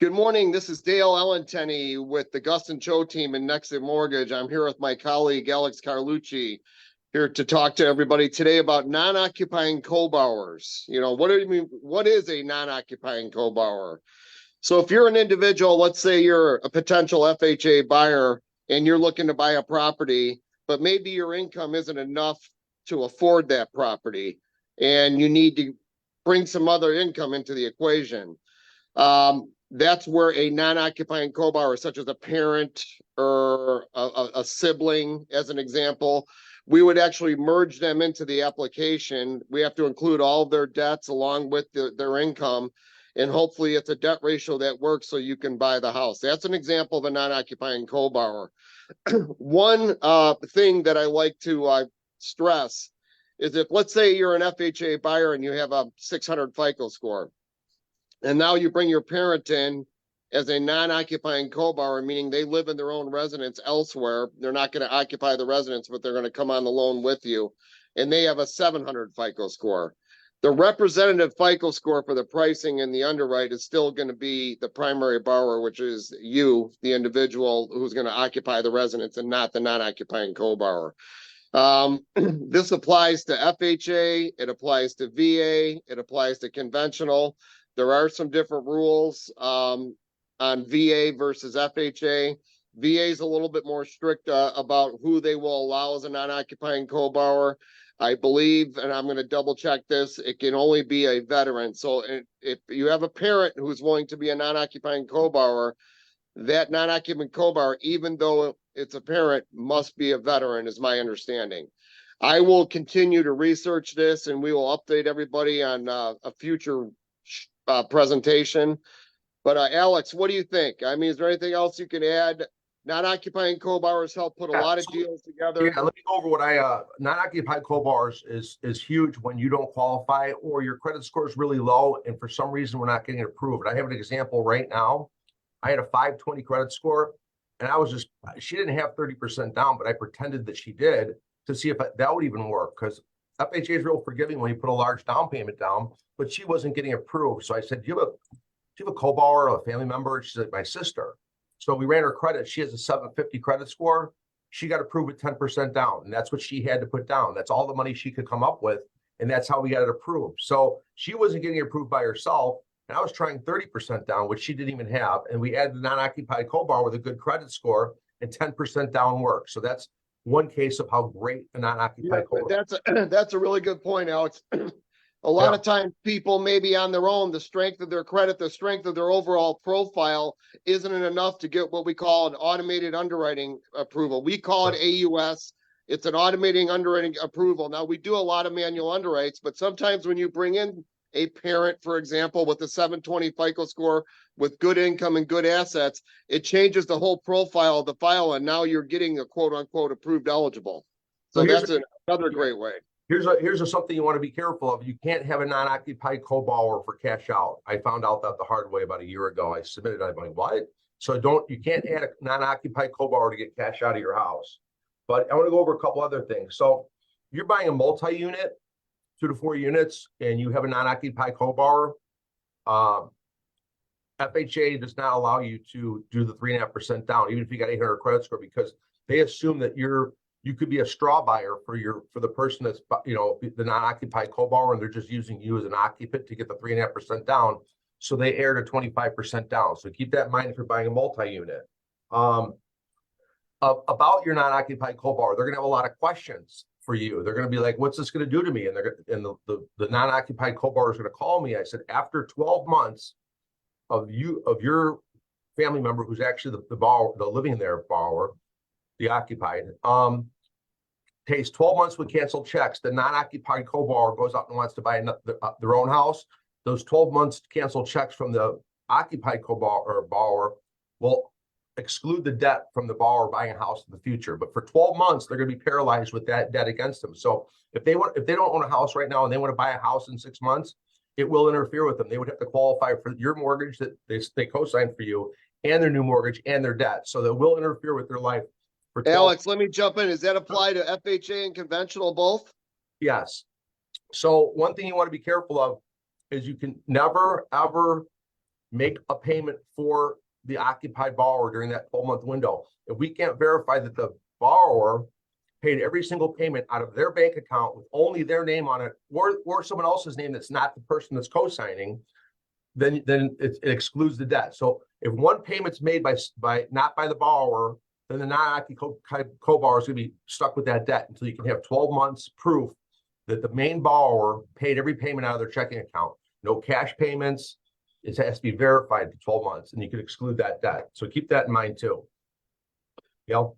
Good morning. This is Dale Ellentenny with the Gus and Cho team in Nexit Mortgage. I'm here with my colleague Alex Carlucci here to talk to everybody today about non-occupying co-borrowers. What do you mean? What is a non-occupying co-borrower? So if you're an individual, let's say you're a potential FHA buyer and you're looking to buy a property, but maybe your income isn't enough to afford that property and you need to bring some other income into the equation. That's where a non-occupying co-borrower, such as a parent or a sibling, as an example, we would actually merge them into the application. We have to include all of their debts along with their income, and hopefully it's a debt ratio that works so you can buy the house. That's an example of a non-occupying co-borrower. One thing that I like to stress is if, let's say you're an FHA buyer and you have a 600 FICO score, and now you bring your parent in as a non-occupying co-borrower, meaning they live in their own residence elsewhere. They're not going to occupy the residence, but they're going to come on the loan with you. And they have a 700 FICO score. The representative FICO score for the pricing and the underwrite is still going to be the primary borrower, which is you, the individual who's going to occupy the residence, and not the non-occupying co-borrower. This applies to FHA, it applies to VA, it applies to conventional. There are some different rules on VA versus FHA. VA is a little bit more strict about who they will allow as a non-occupying co-borrower. I believe, and I'm going to double check this, it can only be a veteran. So if you have a parent who's willing to be a non-occupying co-borrower, that non-occupant co-borrower, even though it's a parent, must be a veteran, is my understanding. I will continue to research this, and we will update everybody on a future presentation. But Alex, what do you think? I mean, is there anything else you can add? Non-occupying co-borrowers help put a lot of deals together. Yeah, let me go over what non-occupied co-borrowers is huge when you don't qualify or your credit score is really low and for some reason we're not getting it approved. I have an example right now. I had a 520 credit score and she didn't have 30% down, but I pretended that she did to see if that would even work, because FHA is real forgiving when you put a large down payment down, but she wasn't getting approved. So I said, do you have a co-borrower, a family member? She said, my sister. So we ran her credit. She has a 750 credit score. She got approved with 10% down, and that's what she had to put down. That's all the money she could come up with, and that's how we got it approved. So she wasn't getting approved by herself, and I was trying 30% down, which she didn't even have, and we added the non-occupied co-borrower with a good credit score, and 10% down works. So that's one case of how great a non-occupied co-borrower. That's a really good point, Alex. A lot of times people maybe on their own, the strength of their credit, the strength of their overall profile isn't enough to get what we call an automated underwriting approval. We call it AUS. It's an automating underwriting approval. Now, we do a lot of manual underwrites, but sometimes when you bring in a parent, for example, with a 720 FICO score, with good income and good assets, it changes the whole profile of the file, and now you're getting a quote-unquote approved eligible. So that's another great way. Here's something you want to be careful of. You can't have a non-occupied co-borrower for cash out. I found out that the hard way about a year ago. I submitted, I'm like, what? So you can't add a non-occupied co-borrower to get cash out of your house. But I want to go over a couple other things. So you're buying a multi-unit, 2 to 4 units, and you have a non-occupied co-borrower. FHA does not allow you to do the 3.5% down, even if you got 800 credit score, because they assume that you could be a straw buyer for the person that's, the non-occupied co-borrower, and they're just using you as an occupant to get the 3.5% down. So they err to 25% down. So keep that in mind if you're buying a multi-unit. About your non-occupied co-borrower, they're going to have a lot of questions for you. They're going to be like, what's this going to do to me? And the non-occupied co-borrower is going to call me. I said, after 12 months of your family member who's actually the borrower, the living there borrower, the occupied, takes 12 months with canceled checks. The non-occupied co-borrower goes out and wants to buy their own house. Those 12 months canceled checks from the occupied co-borrower or borrower will exclude the debt from the borrower buying a house in the future. But for 12 months, they're going to be paralyzed with that debt against them. So if they don't own a house right now and they want to buy a house in 6 months, it will interfere with them. They would have to qualify for your mortgage that they co-signed for you, and their new mortgage and their debt. So that will interfere with their life. Alex, let me jump in. Does that apply to FHA and conventional both? Yes. So one thing you want to be careful of is you can never, ever make a payment for the occupied borrower during that 12-month window. If we can't verify that the borrower paid every single payment out of their bank account with only their name on it, or someone else's name that's not the person that's co-signing, then it excludes the debt. So if one payment's made by not by the borrower, then the non-occupied co-borrower is going to be stuck with that debt until you can have 12 months proof that the main borrower paid every payment out of their checking account. No cash payments. It has to be verified for 12 months, and you can exclude that debt. So keep that in mind too. Yeah.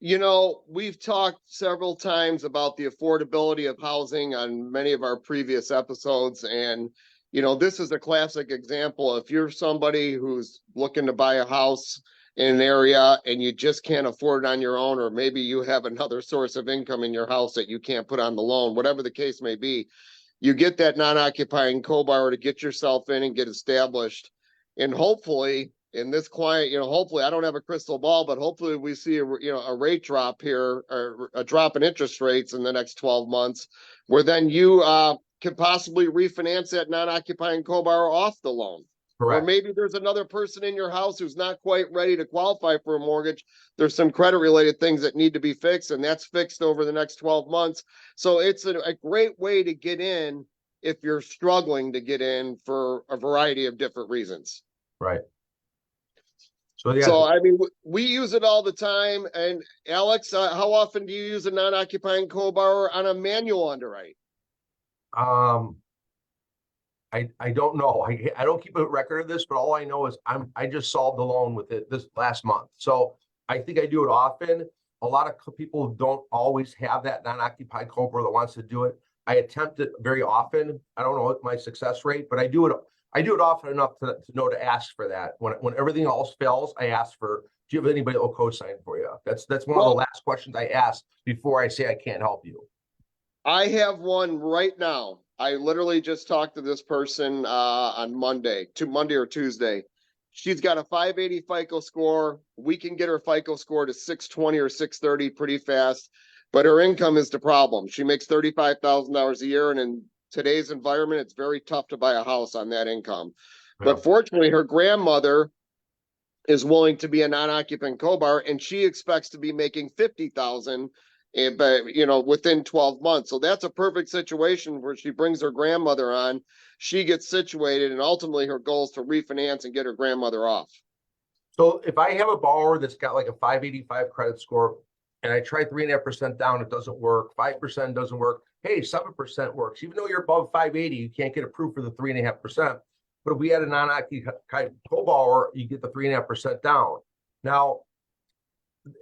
You know, we've talked several times about the affordability of housing on many of our previous episodes. And, you know, this is a classic example. If you're somebody who's looking to buy a house in an area and you just can't afford it on your own, or maybe you have another source of income in your house that you can't put on the loan, whatever the case may be, you get that non-occupying co-borrower to get yourself in and get established. And hopefully, in this client, you know, hopefully, I don't have a crystal ball, but hopefully we see a rate drop here, or a drop in interest rates in the next 12 months, where then you could possibly refinance that non-occupying co-borrower off the loan. Correct. Or maybe there's another person in your house who's not quite ready to qualify for a mortgage. There's some credit related things that need to be fixed, and that's fixed over the next 12 months. So it's a great way to get in if you're struggling to get in for a variety of different reasons. Right. So, yeah. So, I mean, we use it all the time. And Alex, how often do you use a non-occupying co-borrower on a manual underwrite? I don't know. I don't keep a record of this, but all I know is I just solved the loan with it this last month. So I think I do it often. A lot of people don't always have that non-occupied co-borrower that wants to do it. I attempt it very often. I don't know my success rate, but I do it often enough to know to ask for that. When everything else fails, I ask for, do you have anybody that will co-sign for you? That's one of the last questions I ask before I say I can't help you. I have one right now. I literally just talked to this person on Monday or Tuesday. She's got a 580 FICO score. We can get her FICO score to 620 or 630 pretty fast, but her income is the problem. She makes $35,000 a year, and in today's environment, it's very tough to buy a house on that income. Yeah. But fortunately, her grandmother is willing to be a non-occupant co-borrower, and she expects to be making $50,000, but you know, within 12 months. So that's a perfect situation where she brings her grandmother on, she gets situated, and ultimately her goal is to refinance and get her grandmother off. So if I have a borrower that's got like a 585 credit score, and I try 3.5% down, it doesn't work. 5% doesn't work. Hey, 7% works. Even though you're above 580, you can't get approved for the 3.5%. But if we had a non-occupied co-borrower, you get the 3.5% down. Now,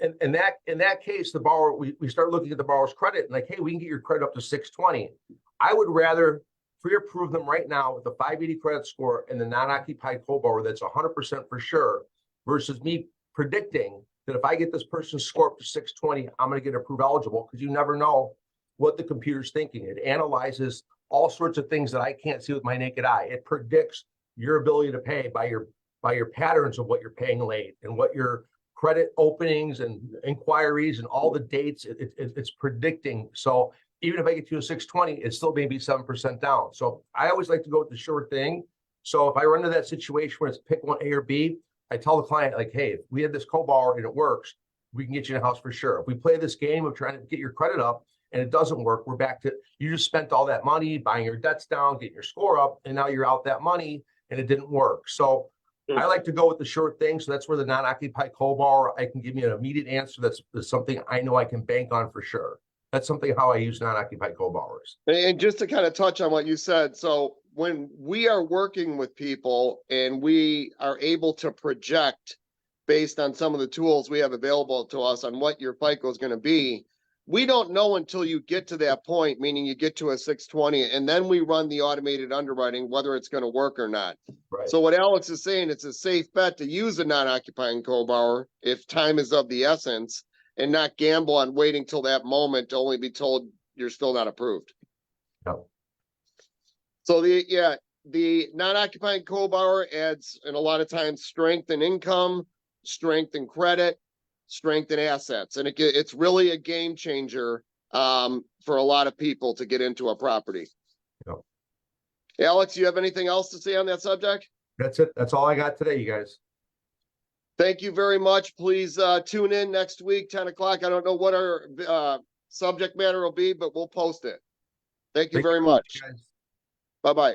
in that case, the borrower, we start looking at the borrower's credit and like, hey, we can get your credit up to 620. I would rather pre-approve them right now with the 580 credit score and the non-occupied co-borrower that's 100% for sure, versus me predicting that if I get this person's score up to 620, I'm going to get approved eligible, because you never know what the computer's thinking. It analyzes all sorts of things that I can't see with my naked eye. It predicts your ability to pay by your patterns of what you're paying late and what your credit openings and inquiries and all the dates. It's predicting. So even if I get to a 620, it's still maybe 7% down. So I always like to go with the sure thing. So if I run into that situation where it's pick one, A or B, I tell the client, like, hey, if we had this co-borrower and it works, we can get you in a house for sure. If we play this game of trying to get your credit up and it doesn't work, we're back to, you just spent all that money buying your debts down, getting your score up, and now you're out that money and it didn't work. So I like to go with the sure thing. So that's where the non-occupied co-borrower, I can give you an immediate answer. That's something I know I can bank on for sure. That's something how I use non-occupied co-borrowers. And just to kind of touch on what you said, so when we are working with people and we are able to project based on some of the tools we have available to us on what your FICO is going to be, we don't know until you get to that point, meaning you get to a 620, and then we run the automated underwriting, whether it's going to work or not. Right. So what Alex is saying, it's a safe bet to use a non-occupying co-borrower if time is of the essence, and not gamble on waiting till that moment to only be told you're still not approved. No. So the non-occupying co-borrower adds, and a lot of times, strength in income, strength in credit, strength in assets. And it's really a game changer for a lot of people to get into a property. Yep. Alex, you have anything else to say on that subject? That's it. That's all I got today, you guys. Thank you very much. Please tune in next week, 10 o'clock. I don't know what our subject matter will be, but we'll post it. Thank you very much. Guys. Bye-bye.